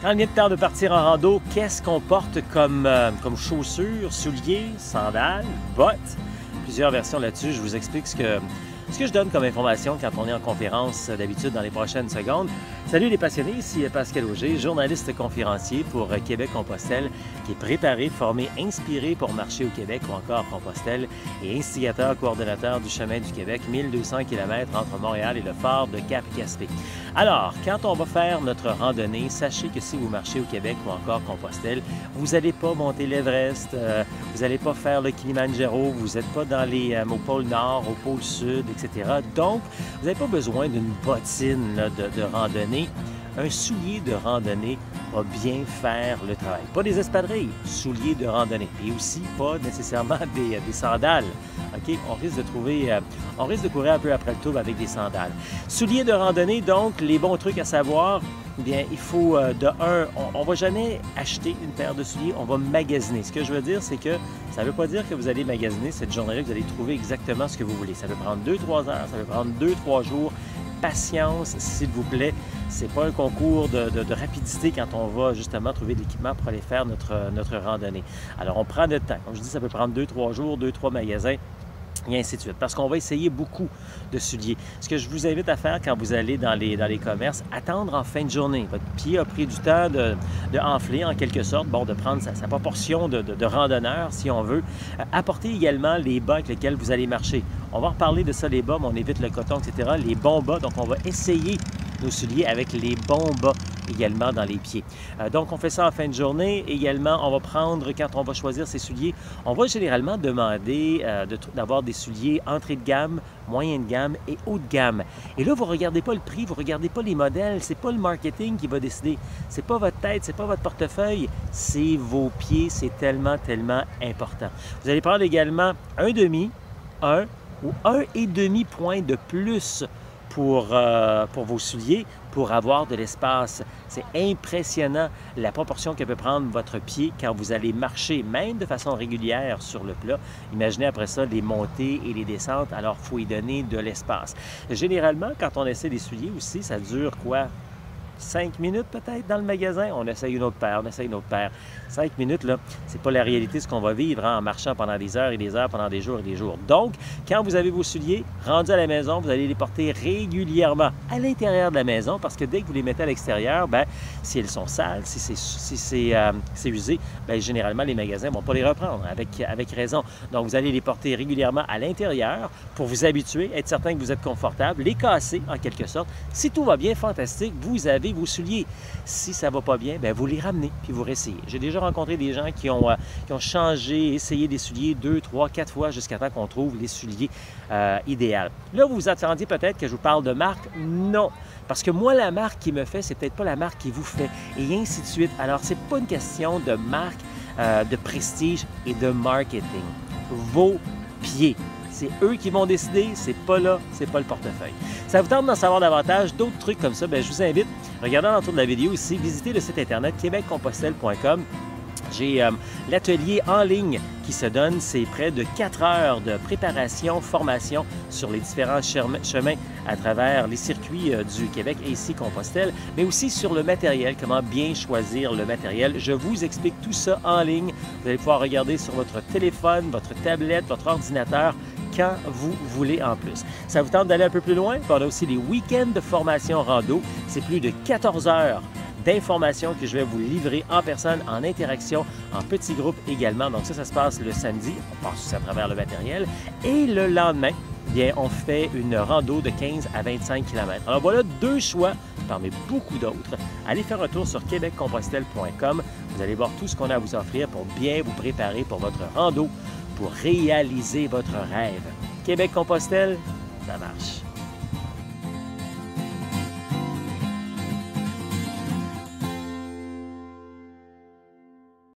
Quand il vient de temps de partir en rando, qu'est-ce qu'on porte comme chaussures, souliers, sandales, bottes? Plusieurs versions là-dessus. Je vous explique ce que je donne comme information quand on est en conférence d'habitude dans les prochaines secondes. Salut les passionnés, ici Pascal Auger, journaliste conférencier pour Québec-Compostelle, qui est préparé, formé, inspiré pour marcher au Québec ou encore Compostelle et instigateur, coordonnateur du Chemin du Québec, 1200 km entre Montréal et le phare de Cap-Caspé. Alors, quand on va faire notre randonnée, sachez que si vous marchez au Québec ou encore Compostelle, vous n'allez pas monter l'Everest, vous n'allez pas faire le Kilimanjaro, vous n'êtes pas dans au pôle Nord, au pôle Sud, etc. Donc, vous n'avez pas besoin d'une bottine là, de randonnée. Un soulier de randonnée va bien faire le travail. Pas des espadrilles, souliers de randonnée. Et aussi pas nécessairement des sandales. OK? On risque de courir un peu après le tour avec des sandales. Souliers de randonnée, donc, les bons trucs à savoir, bien, il faut, on ne va jamais acheter une paire de souliers, on va magasiner. Ce que je veux dire, c'est que ça ne veut pas dire que vous allez magasiner cette journée-là, que vous allez trouver exactement ce que vous voulez. Ça peut prendre 2-3 heures, ça peut prendre 2-3 jours. Patience, s'il vous plaît. Ce n'est pas un concours de rapidité quand on va justement trouver de l'équipement pour aller faire notre randonnée. Alors, on prend notre temps. Comme je dis, ça peut prendre 2-3 jours, 2-3 magasins, et ainsi de suite. Parce qu'on va essayer beaucoup de souliers. Ce que je vous invite à faire quand vous allez dans les commerces, attendre en fin de journée. Votre pied a pris du temps de enfler en quelque sorte, bon, de prendre sa proportion de randonneur, si on veut. Apportez également les bas avec lesquels vous allez marcher. On va reparler de ça, les bas, mais on évite le coton, etc. Les bons bas, donc on va essayer nos souliers avec les bons bas également dans les pieds. Donc, on fait ça en fin de journée. Également, on va prendre, quand on va choisir ses souliers, on va généralement demander d'avoir des souliers entrée de gamme, moyenne de gamme et haut de gamme. Et là, vous ne regardez pas le prix, vous ne regardez pas les modèles, c'est pas le marketing qui va décider. C'est pas votre tête, c'est pas votre portefeuille, c'est vos pieds, c'est tellement, tellement important. Vous allez prendre également un demi, un ou 1,5 point de plus pour vos souliers, pour avoir de l'espace. C'est impressionnant la proportion que peut prendre votre pied quand vous allez marcher, même de façon régulière sur le plat. Imaginez après ça les montées et les descentes, alors il faut y donner de l'espace. Généralement, quand on essaie des souliers aussi, ça dure quoi? 5 minutes peut-être dans le magasin, on essaye une autre paire, on essaye une autre paire. 5 minutes, là, c'est pas la réalité, ce qu'on va vivre en marchant pendant des heures et des heures, pendant des jours et des jours. Donc, quand vous avez vos souliers rendus à la maison, vous allez les porter régulièrement à l'intérieur de la maison parce que dès que vous les mettez à l'extérieur, bien, si elles sont sales, si c'est usé, bien, généralement, les magasins ne vont pas les reprendre avec raison. Donc, vous allez les porter régulièrement à l'intérieur pour vous habituer, être certain que vous êtes confortable, les casser en quelque sorte. Si tout va bien, fantastique, vous avez vos souliers. Si ça ne va pas bien, bien, vous les ramenez puis vous réessayez. J'ai déjà rencontré des gens qui ont changé, essayé des souliers 2, 3, 4 fois jusqu'à temps qu'on trouve les souliers idéaux. Là, vous vous attendiez peut-être que je vous parle de marque. Non, parce que moi, la marque qui me fait, c'est peut-être pas la marque qui vous fait, et ainsi de suite. Alors, c'est pas une question de marque, de prestige et de marketing. Vos pieds. C'est eux qui vont décider, c'est pas là, c'est pas le portefeuille. Ça vous tente d'en savoir davantage, d'autres trucs comme ça, bien, je vous invite, regardez en dessous de la vidéo ici, visitez le site internet québeccompostelle.com. J'ai l'atelier en ligne qui se donne, c'est près de 4 heures de préparation, formation sur les différents chemins à travers les circuits du Québec et ici Compostelle, mais aussi sur le matériel, comment bien choisir le matériel. Je vous explique tout ça en ligne. Vous allez pouvoir regarder sur votre téléphone, votre tablette, votre ordinateur, quand vous voulez en plus. Ça vous tente d'aller un peu plus loin? On a aussi les week-ends de formation rando. C'est plus de 14 heures d'informations que je vais vous livrer en personne, en interaction, en petits groupes également. Donc ça se passe le samedi, on passe aussi à travers le matériel. Et le lendemain, bien, on fait une rando de 15 à 25 km. Alors voilà 2 choix parmi beaucoup d'autres. Allez faire un tour sur québeccompostelle.com. Vous allez voir tout ce qu'on a à vous offrir pour bien vous préparer pour votre rando, pour réaliser votre rêve. Québec-Compostelle, ça marche.